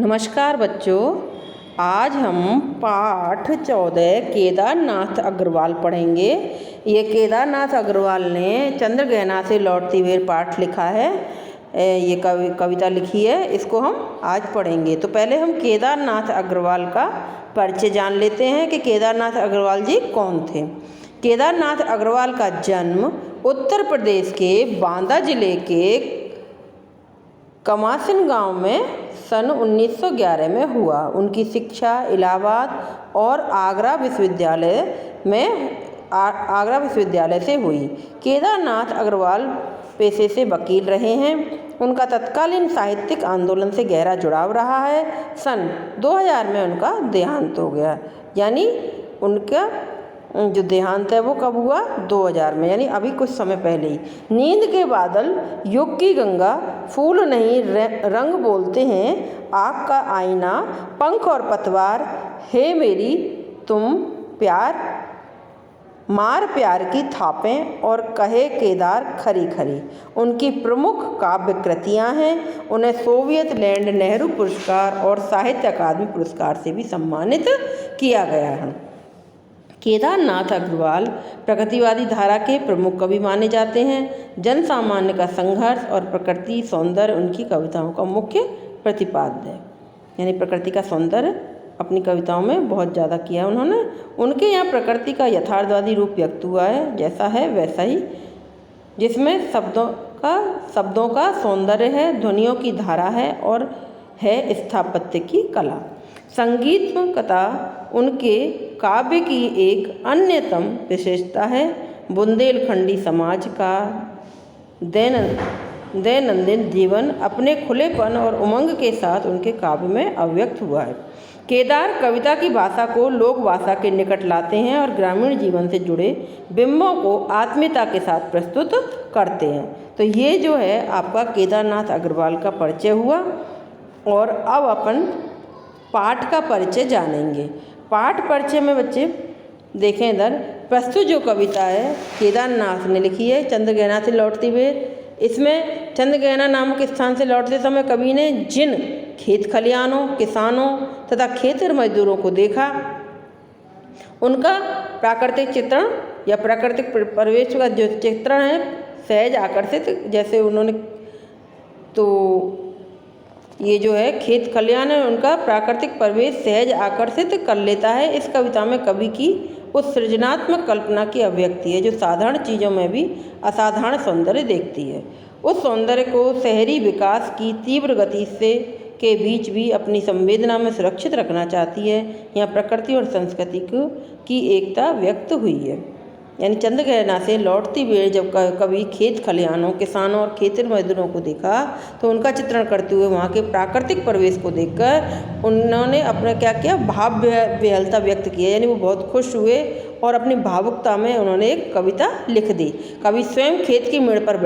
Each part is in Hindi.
नमस्कार बच्चों, आज हम पाठ 14 केदारनाथ अग्रवाल पढ़ेंगे। ये केदारनाथ अग्रवाल ने चंद्रगहना से लौटती हुए पाठ लिखा है। ये कविता लिखी है, इसको हम आज पढ़ेंगे। तो पहले हम केदारनाथ अग्रवाल का परिचय जान लेते हैं कि केदारनाथ अग्रवाल जी कौन थे। केदारनाथ अग्रवाल का जन्म उत्तर प्रदेश के बांदा जिले के कमासिन गांव में सन 1911 में हुआ। उनकी शिक्षा इलाहाबाद और आगरा विश्वविद्यालय से हुई। केदारनाथ अग्रवाल पेशे से वकील रहे हैं। उनका तत्कालीन साहित्यिक आंदोलन से गहरा जुड़ाव रहा है। सन 2000 में उनका देहांत हो गया, यानी उनका जो देहांत है वो कब हुआ? 2000 में, यानी अभी कुछ समय पहले ही। नींद के बादल, युग की गंगा, फूल नहीं रंग बोलते हैं, आँख का आईना, पंख और पतवार, हे मेरी तुम प्यार, मार प्यार की थापें और कहे केदार खरी खरी उनकी प्रमुख काव्य कृतियाँ हैं। उन्हें सोवियत लैंड नेहरू पुरस्कार और साहित्य अकादमी पुरस्कार से भी सम्मानित किया गया है। केदारनाथ अग्रवाल प्रकृतिवादी धारा के प्रमुख कवि माने जाते हैं। जन सामान्य का संघर्ष और प्रकृति सौंदर्य उनकी कविताओं का मुख्य प्रतिपाद्य है, यानी प्रकृति का सौंदर्य अपनी कविताओं में बहुत ज़्यादा किया उन्होंने। उनके यहाँ प्रकृति का यथार्थवादी रूप व्यक्त हुआ है, जैसा है वैसा ही, जिसमें शब्दों का सौंदर्य है, ध्वनियों की धारा है और है स्थापत्य की कला। संगीतमकता उनके काव्य की एक अन्यतम विशेषता है। बुंदेलखंडी समाज का दैनंदिन जीवन अपने खुलेपन और उमंग के साथ उनके काव्य में अभिव्यक्त हुआ है। केदार कविता की भाषा को लोक भाषा के निकट लाते हैं और ग्रामीण जीवन से जुड़े बिंबों को आत्मीयता के साथ प्रस्तुत करते हैं। तो ये जो है आपका केदारनाथ अग्रवाल का परिचय हुआ। और अब अपन पाठ का परिचय जानेंगे। पाठ परिचय में बच्चे देखें, इधर प्रस्तुत जो कविता है केदारनाथ ने लिखी है चंद्रगहना से लौटते हुए। इसमें चंद्रगहना नामक स्थान से लौटते समय कवि ने जिन खेत खलिहानों, किसानों तथा खेतर मजदूरों को देखा, उनका प्राकृतिक चित्रण या प्राकृतिक परिवेश का जो चित्रण है सहज आकर्षित, जैसे उन्होंने तो ये जो है खेत खलिहान है उनका प्राकृतिक परिवेश सहज आकर्षित कर लेता है। इस कविता में कवि की उस सृजनात्मक कल्पना की अभिव्यक्ति है जो साधारण चीज़ों में भी असाधारण सौंदर्य देखती है। उस सौंदर्य को शहरी विकास की तीव्र गति से के बीच भी अपनी संवेदना में सुरक्षित रखना चाहती है। यहाँ प्रकृति और संस्कृति की एकता व्यक्त हुई है। यानी चंद्रगहना से लौटती हुए जब कवि खेत खलिहानों, किसानों और खेतर मजदूरों को देखा तो उनका चित्रण करते हुए वहाँ के प्राकृतिक परिवेश को देखकर उन्होंने अपना क्या किया, भाव विह्वलता व्यक्त किया, यानी वो बहुत खुश हुए और अपनी भावुकता में उन्होंने एक कविता लिख दी। कवि स्वयं खेत की मेड़ पर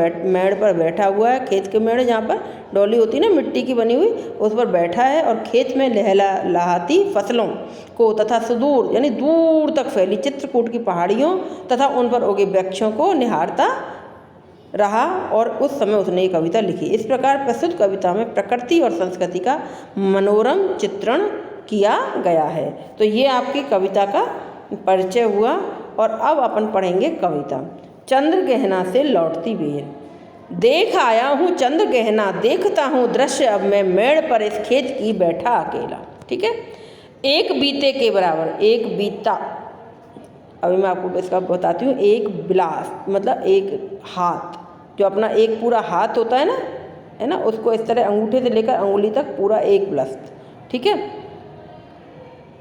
बैठा हुआ है। खेत की मेड़ जहाँ पर डोली होती है ना, मिट्टी की बनी हुई, उस पर बैठा है और खेत में लहलहाती फसलों को तथा सुदूर यानी दूर तक फैली चित्रकूट की पहाड़ियों तथा उन पर उगे वृक्षों को निहारता रहा और उस समय उसने ये कविता लिखी। इस प्रकार प्रस्तुत कविता में प्रकृति और संस्कृति का मनोरम चित्रण किया गया है। तो ये आपकी कविता का परिचय हुआ। और अब अपन पढ़ेंगे कविता चंद्रगहना से लौटती बेर। देख आया हूँ चंद्रगहना, देखता हूँ दृश्य अब मैं मेड़ पर इस खेत की बैठा अकेला। ठीक है, एक बीते के बराबर, एक बीता, अभी मैं आपको इसका बताती हूँ। एक बिलास मतलब एक हाथ, जो अपना एक पूरा हाथ होता है ना, उसको इस तरह अंगूठे से लेकर अंगुली तक पूरा एक बिलास। ठीक है,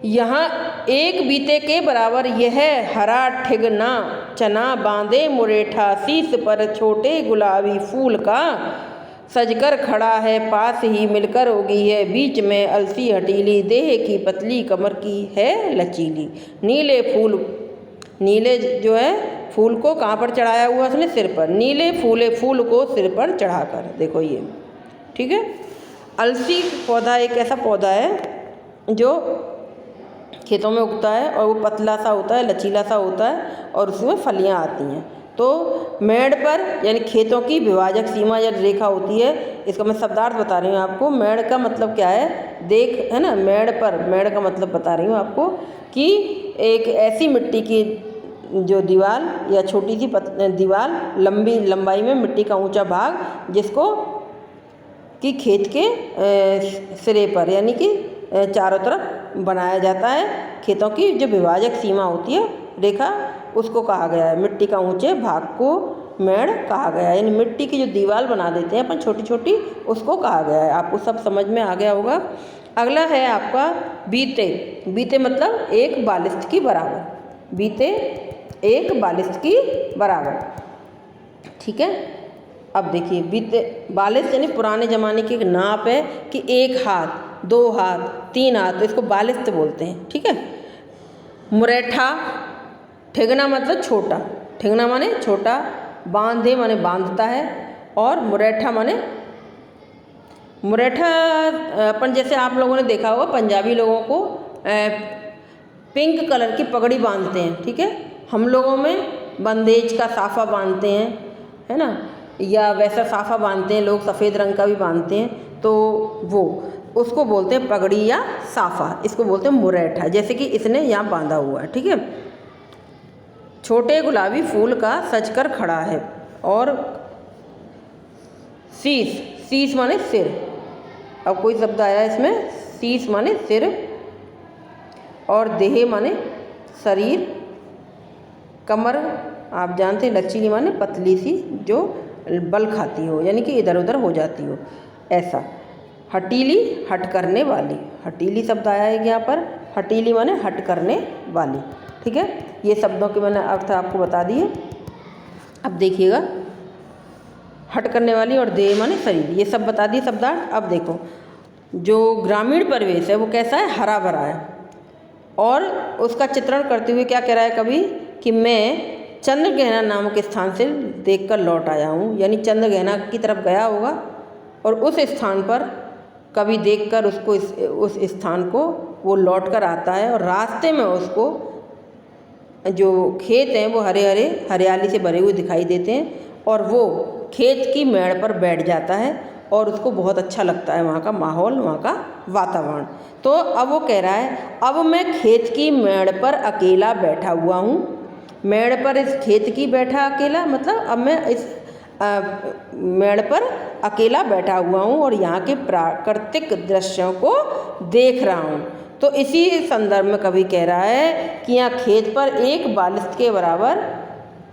यहाँ एक बीते के बराबर यह हरा ठिगना चना बांधे मुरेठा, शीश पर छोटे गुलाबी फूल का सजकर खड़ा है, पास ही मिलकर उगी है, बीच में अलसी हटीली, देह की पतली कमर की है लचीली। नीले जो है फूल को कहाँ पर चढ़ाया हुआ उसने? सिर पर। नीले फूले फूल को सिर पर चढ़ाकर, देखो ये। ठीक है, अलसी पौधा एक ऐसा पौधा है जो खेतों में उगता है और वो पतला सा होता है, लचीला सा होता है और उसमें फलियाँ आती हैं। तो मेड़ पर यानी खेतों की विभाजक सीमा या रेखा होती है। इसका मैं शब्दार्थ बता रही हूँ आपको। मेड़ का मतलब क्या है, देख है ना, मेड़ पर, मेड़ का मतलब बता रही हूँ आपको कि एक ऐसी मिट्टी की जो दीवार या छोटी सी दीवार लंबाई में मिट्टी का ऊंचा भाग जिसको कि खेत के सिरे पर यानी कि चारों तरफ बनाया जाता है। खेतों की जो विभाजक सीमा होती है रेखा, उसको कहा गया है, मिट्टी का ऊंचे भाग को मेड़ कहा गया है। यानी मिट्टी की जो दीवार बना देते हैं अपन छोटी छोटी, उसको कहा गया है। आपको सब समझ में आ गया होगा। अगला है आपका बीते। बीते मतलब एक बालिश्त की बराबर। बीते एक बालिश्त की बराबर, ठीक है। अब देखिए बीते बालिश्त यानी पुराने ज़माने की एक नाप है कि 1 हाथ, 2 हाथ, 3 हाथ, तो इसको बालिश्त बोलते हैं, ठीक है। मुरैठा, ठिगना मतलब छोटा, ठिगना माने छोटा, बांधे माने बांधता है, और मुरैठा माने मुरैठा अपन जैसे आप लोगों ने देखा होगा पंजाबी लोगों को पिंक कलर की पगड़ी बांधते हैं, ठीक है। हम लोगों में बंदेज का साफ़ा बांधते हैं, है ना, या वैसा साफ़ा बांधते हैं लोग, सफ़ेद रंग का भी बांधते हैं, तो वो उसको बोलते हैं पगड़ी या साफ़ा, इसको बोलते हैं मुरैठा, जैसे कि इसने यहाँ बांधा हुआ है, ठीक है। छोटे गुलाबी फूल का सजकर खड़ा है, और शीश, शीश माने सिर। अब कोई शब्द आया इसमें, शीश माने सिर, और देह माने शरीर, कमर आप जानते हैं लचीली माने पतली सी जो बल खाती हो, यानी कि इधर उधर हो जाती हो, ऐसा। हटीली हट करने वाली, हटीली शब्द आया है यहाँ पर, हटीली माने हट करने वाली, ठीक है। ये शब्दों के मैंने अर्थ आपको बता दिए। अब देखिएगा, हट करने वाली और देह माने शरीर, ये सब बता दिए शब्दार्थ। अब देखो जो ग्रामीण परिवेश है वो कैसा है, हरा भरा है, और उसका चित्रण करते हुए क्या कह रहा है कवि कि मैं चंद्रगहना नामक स्थान से देखकर लौट आया हूँ। यानी चंद्रगहना की तरफ गया होगा और उस स्थान पर कवि देखकर उसको उस स्थान को वो लौट कर आता है, और रास्ते में उसको जो खेत हैं वो हरे हरे हरियाली से भरे हुए दिखाई देते हैं, और वो खेत की मेड़ पर बैठ जाता है और उसको बहुत अच्छा लगता है वहाँ का माहौल, वहाँ का वातावरण। तो अब वो कह रहा है अब मैं खेत की मेड़ पर अकेला बैठा हुआ हूँ। मेड़ पर इस खेत की बैठा अकेला मतलब अब मैं इस मेड़ पर अकेला बैठा हुआ हूँ और यहाँ के प्राकृतिक दृश्यों को देख रहा हूँ। तो इसी संदर्भ में कवि कह रहा है कि यहाँ खेत पर एक बालिश्त के बराबर,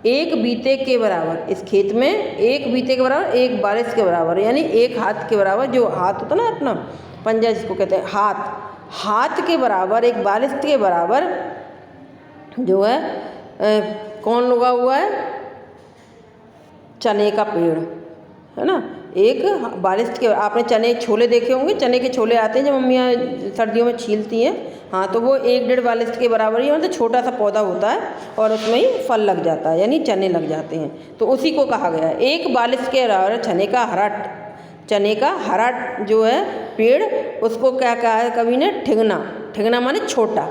एक बीते के बराबर, इस खेत में एक बीते के बराबर, एक बालिश्त के बराबर, यानी एक हाथ के बराबर, जो हाथ होता ना अपना पंजा जिसको कहते हैं हाथ, हाथ के बराबर, एक बालिश्त के बराबर जो है कौन उगा हुआ है, चने का पेड़, है ना। एक बालिश्त के, आपने चने छोले देखे होंगे, चने के छोले आते हैं जब मम्मियाँ सर्दियों में छीलती हैं, हाँ, तो वो 1-1.5 बालिश्त के बराबर ही, मतलब छोटा सा पौधा होता है और उसमें ही फल लग जाता है, यानी चने लग जाते हैं, तो उसी को कहा गया है। एक बालिश्त के बराबर चने का हरा जो है पेड़, उसको क्या कहा है कवि ने, ठिगना। ठिगना माने छोटा,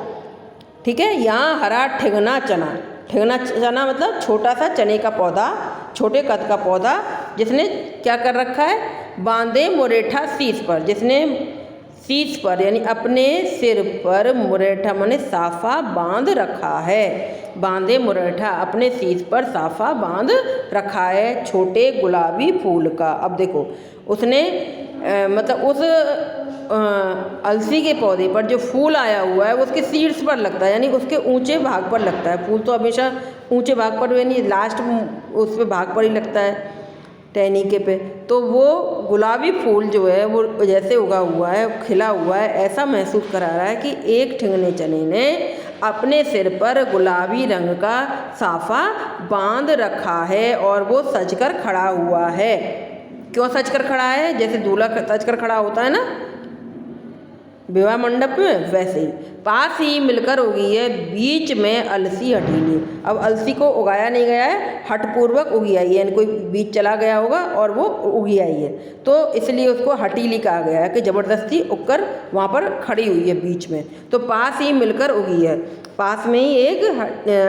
ठीक है। यहाँ हरा ठिगना चना, ठिगना चना मतलब छोटा सा चने का पौधा, छोटे कद का पौधा, जिसने क्या कर रखा है, बांधे मुरेठा शीश पर, जिसने शीश पर यानी अपने सिर पर मुरेठा माने साफा बांध रखा है। बांधे मुरेठा, अपने शीश पर साफा बांध रखा है छोटे गुलाबी फूल का। अब देखो उसने मतलब उस अलसी के पौधे पर जो फूल आया हुआ है वो उसके शीर्ष पर लगता है, यानी उसके ऊंचे भाग पर लगता है। फूल तो हमेशा ऊंचे भाग पर, यानी लास्ट उस पे भाग पर ही लगता है, टहनी के पे। तो वो गुलाबी फूल जो है वो जैसे उगा हुआ है, खिला हुआ है, ऐसा महसूस करा रहा है कि एक ठिगने चने ने अपने सिर पर गुलाबी रंग का साफा बांध रखा है और वो सजकर खड़ा हुआ है। क्यों सजकर खड़ा है? जैसे दूल्हा सजकर खड़ा होता है ना, विवाह मंडप में, वैसे ही पास ही मिलकर उगी है बीच में अलसी हटीली। अब अलसी को उगाया नहीं गया है, हठपूर्वक उगी आई है, यानी कोई बीज चला गया होगा और वो उगी आई है, तो इसलिए उसको हटीली कहा गया है कि ज़बरदस्ती उगकर वहाँ पर खड़ी हुई है बीच में। तो पास ही मिलकर उगी है, पास में ही एक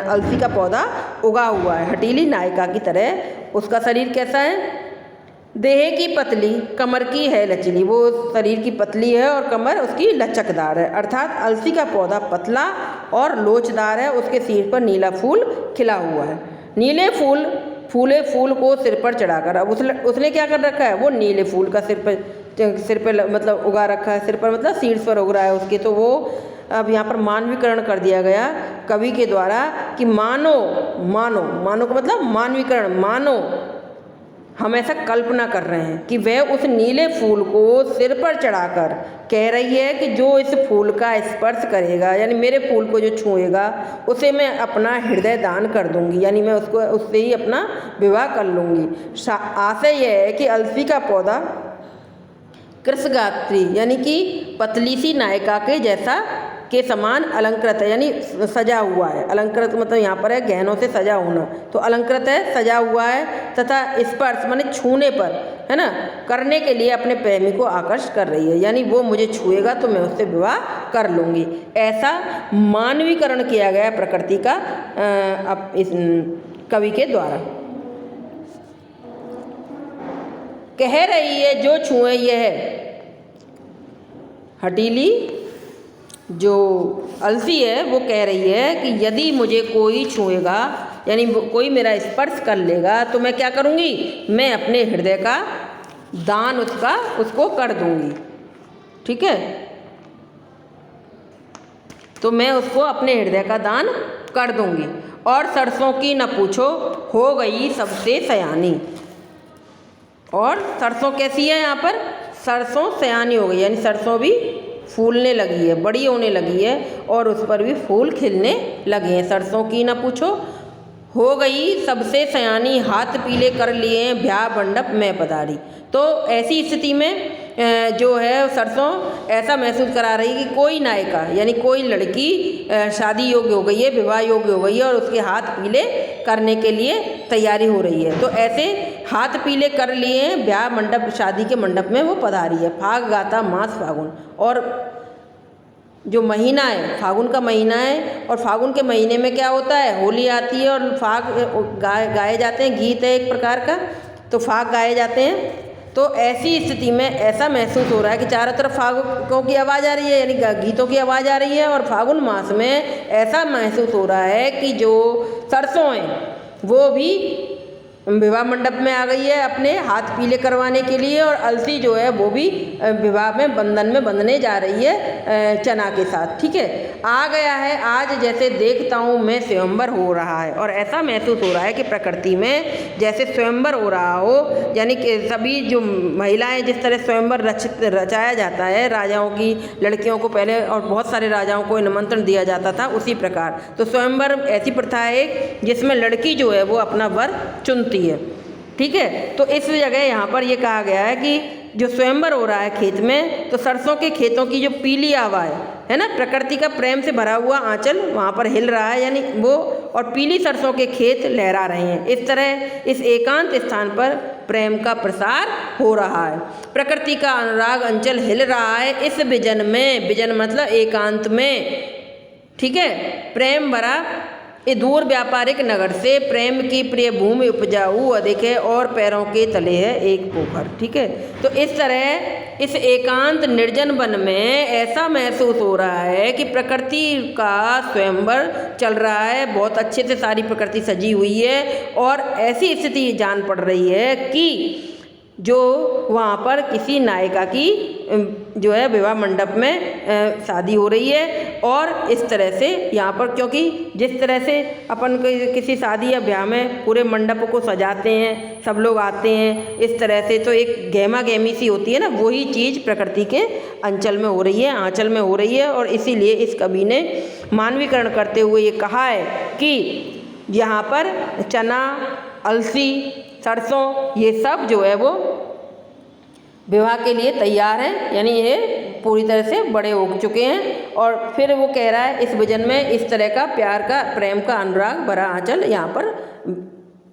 अलसी का पौधा उगा हुआ है, हटीली नायिका की तरह। उसका शरीर कैसा है? देह की पतली, कमर की है लचीली। वो शरीर की पतली है और कमर उसकी लचकदार है, अर्थात अलसी का पौधा पतला और लोचदार है। उसके सिर पर नीला फूल खिला हुआ है। नीले फूले फूल को सिर पर चढ़ाकर, अब उसने क्या कर रखा है? वो नीले फूल का सिर पे मतलब उगा रखा है। सिर पर मतलब शीर्ष पर उग रहा है उसके। तो वो अब यहाँ पर मानवीकरण कर दिया गया कवि के द्वारा कि मानो का मतलब मानवीकरण, मानो हम ऐसा कल्पना कर रहे हैं कि वह उस नीले फूल को सिर पर चढ़ाकर कह रही है कि जो इस फूल का स्पर्श करेगा, यानी मेरे फूल को जो छुएगा, उसे मैं अपना हृदय दान कर दूंगी, यानी मैं उससे ही अपना विवाह कर लूँगी। आशय यह है कि अलसी का पौधा कृशगात्री यानी कि पतली सी नायिका के समान अलंकृत है, यानी सजा हुआ है। अलंकृत मतलब यहाँ पर है गहनों से सजा होना, तो अलंकृत है, सजा हुआ है। तथा स्पर्श माने छूने पर, है ना, करने के लिए अपने प्रेमी को आकर्षित कर रही है, यानी वो मुझे छुएगा तो मैं उससे विवाह कर लूँगी। ऐसा मानवीकरण किया गया प्रकृति का इस कवि के द्वारा। कह रही है जो छुए यह हटीली, जो अलसी है वो कह रही है कि यदि मुझे कोई छुएगा, यानी कोई मेरा स्पर्श कर लेगा, तो मैं क्या करूँगी? मैं अपने हृदय का दान उसको कर दूँगी। ठीक है, तो मैं उसको अपने हृदय का दान कर दूँगी। और सरसों की न पूछो हो गई सबसे सयानी। और सरसों कैसी है? यहाँ पर सरसों सयानी हो गई, यानी सरसों भी फूलने लगी है, बड़ी होने लगी है और उस पर भी फूल खिलने लगे हैं। सरसों की ना पूछो हो गई सबसे सयानी, हाथ पीले कर लिए हैं ब्याह मंडप में पधारी। तो ऐसी स्थिति में जो है सरसों ऐसा महसूस करा रही कि कोई नायिका यानी कोई लड़की शादी योग्य हो गई है, विवाह योग्य हो गई है और उसके हाथ पीले करने के लिए तैयारी हो रही है। तो ऐसे हाथ पीले कर लिए हैं ब्याह मंडप, शादी के मंडप में वो पधारी है। फाग गाता मास फागुन, और जो महीना है फागुन का महीना है, और फागुन के महीने में क्या होता है? होली आती है और फाग गाए जाते हैं, गीत है एक प्रकार का, तो फाग गाए जाते हैं। तो ऐसी स्थिति में ऐसा महसूस हो रहा है कि चारों तरफ फागों की आवाज़ आ रही है, यानी गीतों की आवाज़ आ रही है, और फागुन मास में ऐसा महसूस हो रहा है कि जो सरसों हैं वो भी विवाह मंडप में आ गई है अपने हाथ पीले करवाने के लिए, और अलसी जो है वो भी विवाह में बंधन में बंधने जा रही है चना के साथ। ठीक है, आ गया है आज जैसे देखता हूँ मैं स्वयंवर हो रहा है। और ऐसा महसूस हो रहा है कि प्रकृति में जैसे स्वयंवर हो रहा हो, यानी कि सभी जो महिलाएं जिस तरह स्वयंवर रचाया जाता है, राजाओं की लड़कियों को पहले और बहुत सारे राजाओं को निमंत्रण दिया जाता था, उसी प्रकार तो स्वयंवर ऐसी प्रथा है जिसमें लड़की जो है वो अपना वर चुनती है। ठीक है, तो इस जगह यहाँ पर ये कहा गया है कि जो स्वयंवर हो रहा है खेत में, तो सरसों के खेतों की जो पीली हवा है ना, प्रकृति का प्रेम से भरा हुआ आंचल वहाँ पर हिल रहा है, यानी वो, और पीली सरसों के खेत लहरा रहे हैं। इस तरह इस एकांत स्थान पर प्रेम का प्रसार हो रहा है, प्रकृति का अनुराग अंचल हिल रहा है इस विजन में। विजन मतलब एकांत में। ठीक है, प्रेम भरा ये दूर व्यापारिक नगर से प्रेम की प्रिय भूमि उपजाऊ अधिक है और पैरों के तले है एक पोखर। ठीक है, तो इस तरह इस एकांत निर्जन वन में ऐसा महसूस हो रहा है कि प्रकृति का स्वयंवर चल रहा है, बहुत अच्छे से सारी प्रकृति सजी हुई है, और ऐसी स्थिति जान पड़ रही है कि जो वहाँ पर किसी नायिका की जो है विवाह मंडप में शादी हो रही है। और इस तरह से यहाँ पर, क्योंकि जिस तरह से अपन किसी शादी या ब्याह में पूरे मंडप को सजाते हैं, सब लोग आते हैं, इस तरह से तो एक गहमा गहमी सी होती है ना, वही चीज़ प्रकृति के अंचल में हो रही है, आंचल में हो रही है। और इसीलिए इस कवि ने मानवीकरण करते हुए ये कहा है कि यहाँ पर चना, अलसी, सरसों ये सब जो है वो विवाह के लिए तैयार है, यानी ये पूरी तरह से बड़े हो चुके हैं। और फिर वो कह रहा है इस भजन में इस तरह का प्यार का, प्रेम का अनुराग भरा आंचल यहाँ पर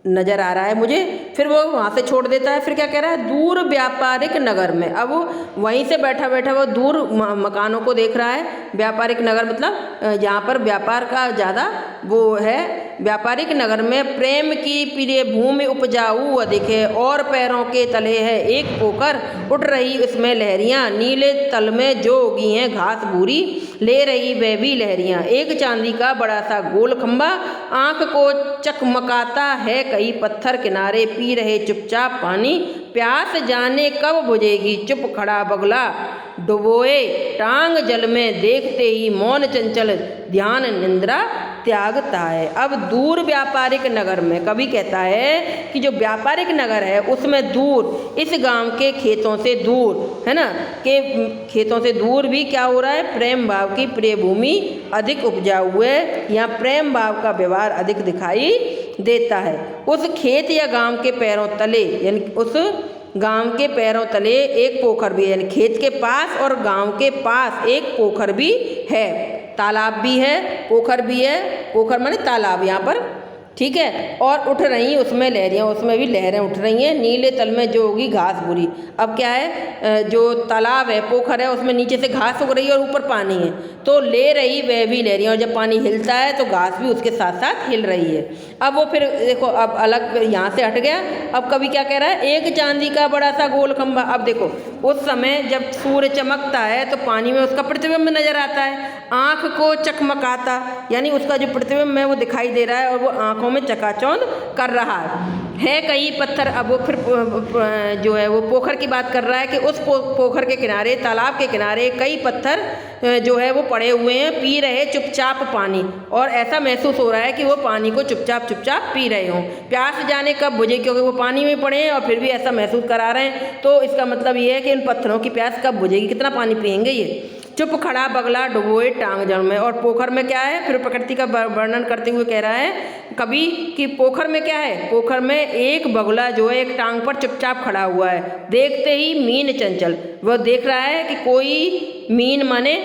नजर आ रहा है मुझे। फिर वो वहाँ से छोड़ देता है। फिर क्या कह रहा है, दूर व्यापारिक नगर में। अब वो वहीं से बैठा बैठा वो दूर मकानों को देख रहा है। व्यापारिक नगर मतलब जहाँ पर व्यापार का ज़्यादा वो है। व्यापारिक नगर में प्रेम की प्रिय भूमि उपजाऊ अधिक है, और पैरों के तले है एक पोखर, उठ रही उसमें लहरियाँ, नीले तल में जो उगी हैं घास भूरी, ले रही वह भी लहरियाँ। एक चांदी का बड़ा सा गोल खंबा आँख को चकमकाता है, कई पत्थर किनारे पी रहे चुपचाप पानी, प्यास जाने कब बुझेगी, चुप खड़ा बगुला डुबोए टांग जल में, देखते ही मौन चंचल ध्यान निंद्रा त्यागता है। अब दूर व्यापारिक नगर में, कवि कहता है कि जो व्यापारिक नगर है उसमें दूर, इस गांव के खेतों से दूर, है ना, के खेतों से दूर भी क्या हो रहा है, प्रेम भाव की प्रिय भूमि अधिक उपजाऊ है। यहाँ प्रेम भाव का व्यवहार अधिक दिखाई देता है। उस खेत या गांव के पैरों तले, यानी उस गांव के पैरों तले एक पोखर भी है, यानी खेत के पास और गांव के पास एक पोखर भी है, तालाब भी है, पोखर भी है। पोखर माने तालाब यहाँ पर, ठीक है। और उठ रही उसमें लहरियाँ, उसमें भी लहरें उठ रही हैं, नीले तल में जो होगी घास बुरी। अब क्या है, जो तालाब है, पोखर है, उसमें नीचे से घास उग रही है और ऊपर पानी है, तो ले रही वह भी लहरियाँ, और जब पानी हिलता है तो घास भी उसके साथ साथ हिल रही है। अब वो फिर देखो, अब अलग यहाँ से हट गया। अब कवि क्या कह रहा है, एक चांदी का बड़ा सा गोल खंभा। अब देखो उस समय जब सूर्य चमकता है तो पानी में उसका प्रतिबिंब नजर आता है, आँख को चकमकाता, यानी उसका जो प्रतिबिंब है वो दिखाई दे रहा है और वो आँखों में चकाचौंध कर रहा है कई पत्थर। अब वो फिर जो है वो पोखर की बात कर रहा है कि उस पोखर के किनारे, तालाब के किनारे कई पत्थर जो है वो पड़े हुए हैं, पी रहे चुपचाप पानी, और ऐसा महसूस हो रहा है कि वो पानी को चुपचाप चुपचाप पी रहे हों। प्यास जाने कब बुझे, क्योंकि वो पानी में पड़े हैं और फिर भी ऐसा महसूस करा रहे हैं, तो इसका मतलब ये है कि इन पत्थरों की प्यास कब बुझेगी, कितना पानी पिएंगे ये। चुप खड़ा बगला डुबोए टांग जल में। और पोखर में क्या है, फिर प्रकृति का वर्णन करते हुए कह रहा है कवि कि पोखर में क्या है, पोखर में एक बगुला जो है एक टांग पर चुपचाप खड़ा हुआ है, देखते ही मीन चंचल, वह देख रहा है कि कोई मीन माने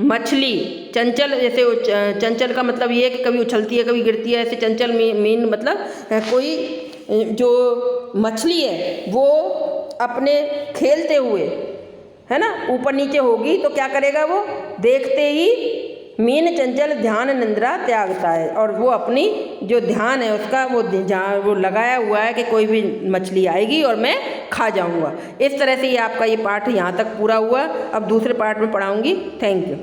मछली, चंचल, जैसे चंचल का मतलब ये है कि कभी उछलती है कभी गिरती है, ऐसे चंचल मीन मतलब कोई जो मछली है वो अपने खेलते हुए, है ना, ऊपर नीचे होगी तो क्या करेगा, वो देखते ही मीन चंचल ध्यान निंद्रा त्यागता है, और वो अपनी जो ध्यान है उसका वो जहाँ वो लगाया हुआ है कि कोई भी मछली आएगी और मैं खा जाऊंगा। इस तरह से ये आपका ये पाठ यहाँ तक पूरा हुआ। अब दूसरे पार्ट में पढ़ाऊंगी। Thank you.